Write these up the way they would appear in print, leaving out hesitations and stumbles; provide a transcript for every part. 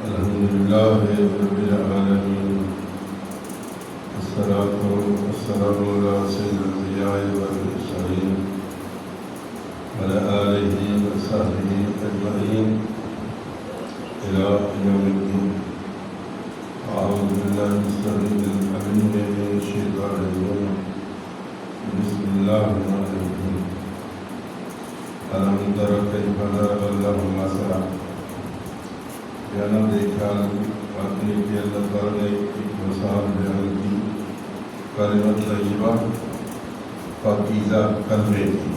الحمدللہ رب العالمین، الصلاۃ والسلام علی سید الانبیاء والمرسلین وعلی آلہ وصحبہ اجمعین الی یوم الدین۔ اعوذ باللہ السمیع العلیم من الشیطان الرجیم، بسم اللہ الرحمن الرحیم۔ الم تر کیف ضرب اللہ مثلا، کیا نہ دیکھا آپ نے کہ اللہ تعالیٰ نے ایک مثال بیان کی، کلمۃ طیبہ، پاکیزہ کلمے کی۔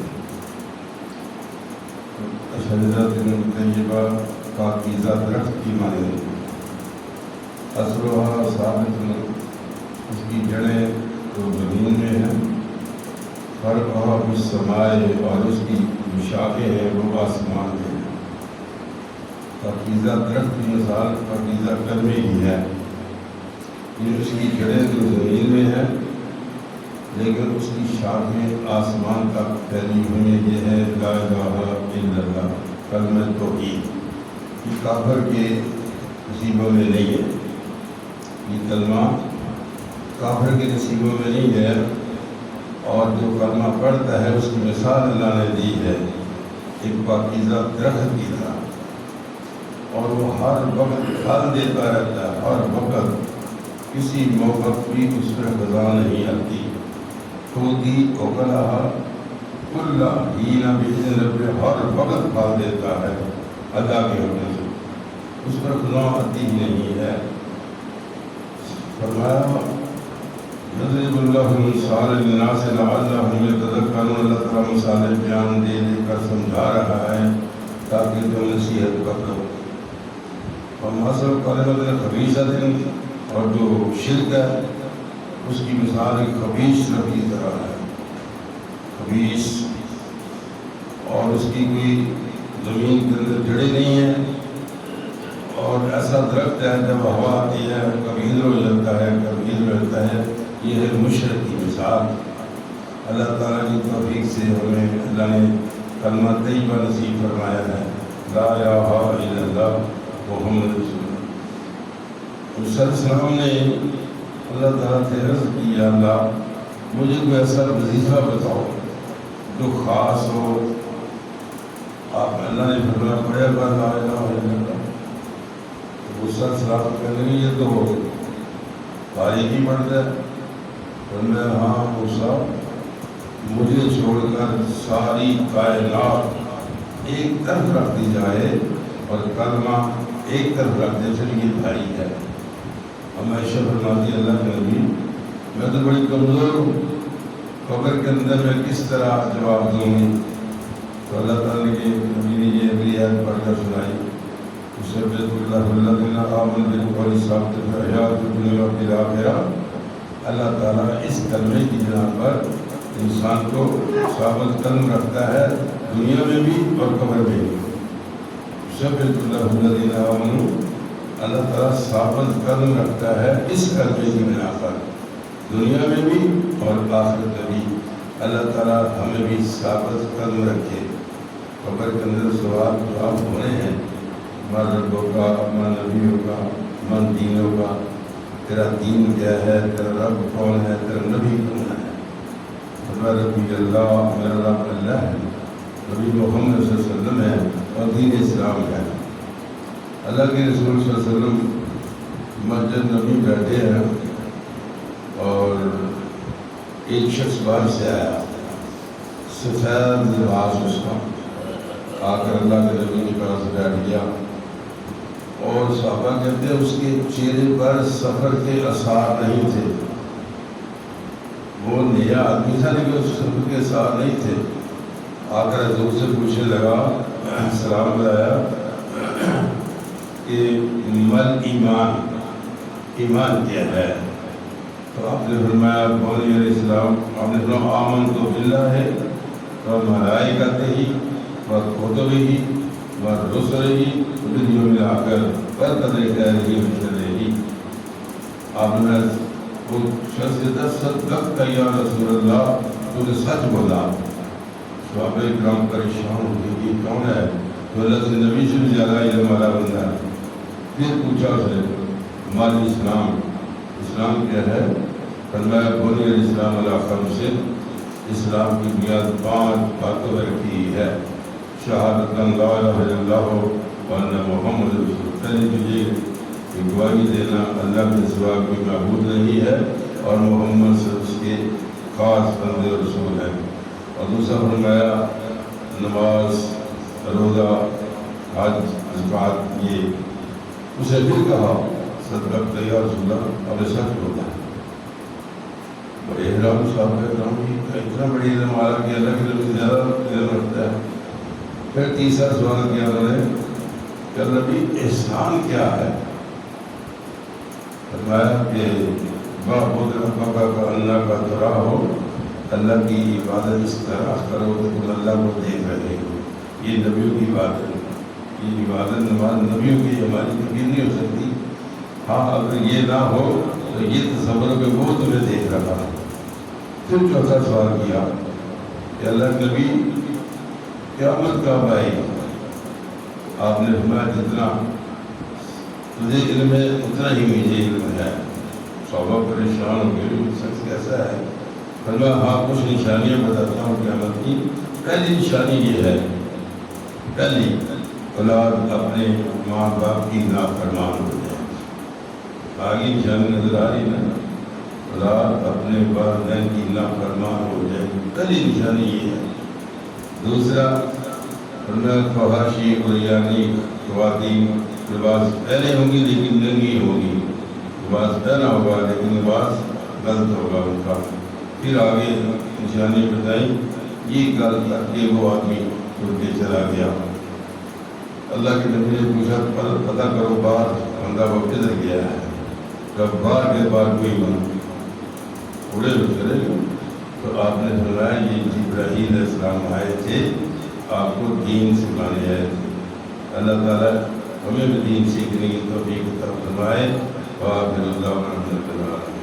شجرۃ طیبہ، پاکیزہ درخت کی مانند، اصلھا ثابت، اس کی جڑیں تو زمین میں ہیں، فرعھا فی السماء، اور اس کی جو شاخیں ہیں وہ آسمان میں ہیں۔ پاکیزہ درخت کی مثال پاکیزہ کلمے کی ہے، یہ اس کی جڑیں تو زمین میں ہیں لیکن اس کی شاخیں آسمان تک پھیلی ہوئی ہیں۔ یہ ہے لا الہ الا اللہ، کلمہ توحید۔ یہ کافر کے نصیبوں میں نہیں ہے، یہ کلمہ کافر کے نصیبوں میں نہیں ہے، اور جو کلمہ پڑھتا ہے اس کی مثال اللہ نے دی ہے ایک پاکیزہ درخت کی طرح، اور وہ ہر وقت پھل دیتا رہتا ہے، ہر وقت کسی موقع بھی اس پر خزاں نہیں آتی۔ تؤتی اکلھا کل حین بإذن ربہ، ہر وقت پھل دیتا ہے اللہ کے حکم سے، اس پر خزاں آتی ہی نہیں ہے۔ فرمایا یضرب اللہ الامثال للناس لعلہم یتذکرون، اللہ تعالیٰ مثالیں بیان دے دے کر سمجھا رہا ہے تاکہ تم نصیحت کرو۔ ومثل کلمۃ خبیثۃ، اور جو شرک ہے اس کی مثال ایک خبیث درخت کی طرح ہے، خبیث، اور اس کی کوئی زمین کے اندر جڑیں نہیں ہیں، اور ایسا درخت ہے جب ہوا آتی ہے کبھی ادھر ہو جاتا ہے کبھی ادھر ہو جاتا ہے۔ یہ ہے مشرک کی مثال۔ اللہ تعالیٰ کی توفیق سے ہمیں اللہ نے کلمہ طیبہ نصیب فرمایا ہے، لا الہ الا اللہ محمد رسول اللہ۔ موسیٰ علیہ السلام نے اللہ تعالیٰ سے عرض کی، یا اللہ مجھے کوئی ایسا وظیفہ بتاؤ جو خاص ہو۔ آپ اللہ نے فرمایا پڑھا کر لا الہ الا اللہ۔ موسیٰ علیہ السلام کہنے لگے یہ تو بھائی کی پڑھتا ہے۔ فرمایا ہاں موسیٰ، مجھے چھوڑ کر ساری کائنات ایک طرف رکھ دی جائے اور کلمہ ایک طرف رکھ دے، پھر یہ بھائی ہے۔ ہمیشہ فرماتی اللہ کے نبی میں تو بڑی کمزور ہوں، قبر کے اندر میں کس طرح جواب دوں گی؟ تو اللہ تعالیٰ کے نبی نے یہ اگلی آیت پڑھ کر سنائی، یثبت اللہ الذین آمنوا بالقول الثابت فی الحیاۃ الدنیا وفی الآخرہ۔ اللہ تعالیٰ اس کلمے کی بنا پر انسان کو ثابت قدم رکھتا ہے، دنیا میں بھی اور قبر میں بھی۔ یثبت اللہ الذین آمنوا، اللہ تعالیٰ ثابت قدم رکھتا ہے اس کلمے کی بنا پر، دنیا میں بھی اور آخرت میں بھی۔ اللہ تعالیٰ ہمیں بھی ثابت قدم رکھے۔ قبر کے اندر سوال جواب ہونے ہیں، من رب ہوگا، من نبی ہوگا، من دین ہوگا، تیرا دین کیا ہے، تیرا رب کون ہے، تیرا نبی کون ہے۔ ہمارا ربی اللہ، میرا رب اللہ ہے، نبی محمد صلی اللہ علیہ وسلم ہے، اور دین اسلام ہے۔ اللہ کے رسول صلی اللہ علیہ وسلم مسجد نبی بیٹھے ہیں، اور ایک شخص باہر سے آیا، سفید لباس اس کا، آ کر اللہ کے نبی کے پاس بیٹھ گیا، اور صحابہ کہتے ہیں اس کے چہرے پر سفر کے آثار نہیں تھے۔ وہ نیا آدمی تھا لیکن اس سفر کے آثار نہیں تھے۔ آ کر حضور سے پوچھنے لگا، سلام بلایا کہ مل ایمان، ایمان کیا ہے؟ تو آپ نے فرمایا کون علیہ السلام؟ آپ نے فرمایا آمنت باللہ و ملائکتہ و کتبہ و رسلہ والیوم الآخر والقدر خیرہ و شرہ۔ آپ نے وہ شخص سے صدقت یا رسول اللہ، تو نے سچ بولا۔ صحابہ کرام پریشان ہو گئے، یہ کون ہے؟ تو اللہ کے نبی سے بھی زیادہ علم والا بندہ ہے۔ پھر پوچھا اسے ہماری اسلام کیا ہے؟ فرمایا بنی الاسلام علی خمس، اسلام کی بنیاد 5 باتوں پر رکھی ہے، شہادت ان لا الہ الا اللہ وان محمد رسول اللہ، پہلے تجھے گواہی دینا اللہ کے سوا کوئی معبود نہیں ہے اور محمد صرف اس کے خاص بندے اور رسول ہیں، اور دوسرا فرمایا نماز، روزہ، حج، زکوٰۃ، یہ اسے پھر کہا صدقہ یا رسول اللہ، اب سچ ہوتا ہے بڑے احرام صاحب احرام کی اتنا بڑی علم آیا کہ اللہ کے علم زیادہ علم رکھتا ہے۔ پھر تیسرا سوال کیا انہوں نے کہ نبی احسان کیا ہے؟ فرمایا کہ معبود ربک کأنک تراہ، اللہ کی عبادت اس طرح کرو کہ تم اللہ کو دیکھ رہے ہو۔ یہ نبیوں کی بات ہے، یہ عبادت نماز نبیوں کی، ہماری کبھی نہیں ہو سکتی۔ ہاں اگر یہ نہ ہو تو یہ تصور کہ وہ تمہیں دیکھ رہا ہے۔ پھر چوتھا سوال کیا کہ اللہ نبی قیامت کب آئے گی؟ آپ نے فرمایا جتنا تجھے علم ہے اتنا ہی مجھے علم ہے۔ صحابہ پریشان ہو گئے، شخص کیسا ہے؟ فرمایا ہاں کچھ نشانیاں بتاتا ہوں قیامت کی۔ پہلی نشانی یہ ہے، پہلی اولاد اپنے ماں باپ کی نافرمان ہو جائے۔ آگے نشانی نظر آ رہی نا، اولاد اپنے والدین کی نافرمان ہو جائے، پہلی نشانی یہ ہے۔ دوسرا فرمایا فحاشی اور یعنی خواتین لباس پہنے ہوں گی لیکن ننگی ہوگی، لباس پہنا ہوگا لیکن لباس غلط ہوگا ان کا۔ پھر آگے نشانی بتائی، یہ کل تک کہ وہ آدمی اٹھ کے چلا گیا۔ اللہ کے نبی نے پوچھا پتہ کرو باہر بندہ وہ کدھر گیا ہے؟ جب باہر کے بعد کوئی بند اڑے ہوئے چلے گئے تو آپ نے فرمایا یہ جبرائیل علیہ السلام آئے تھے، آپ کو دین سکھانے آئے تھے۔ اللہ تعالیٰ ہمیں بھی دین سیکھنے کی توفیق عطا فرمائے۔ وآخر دعوانا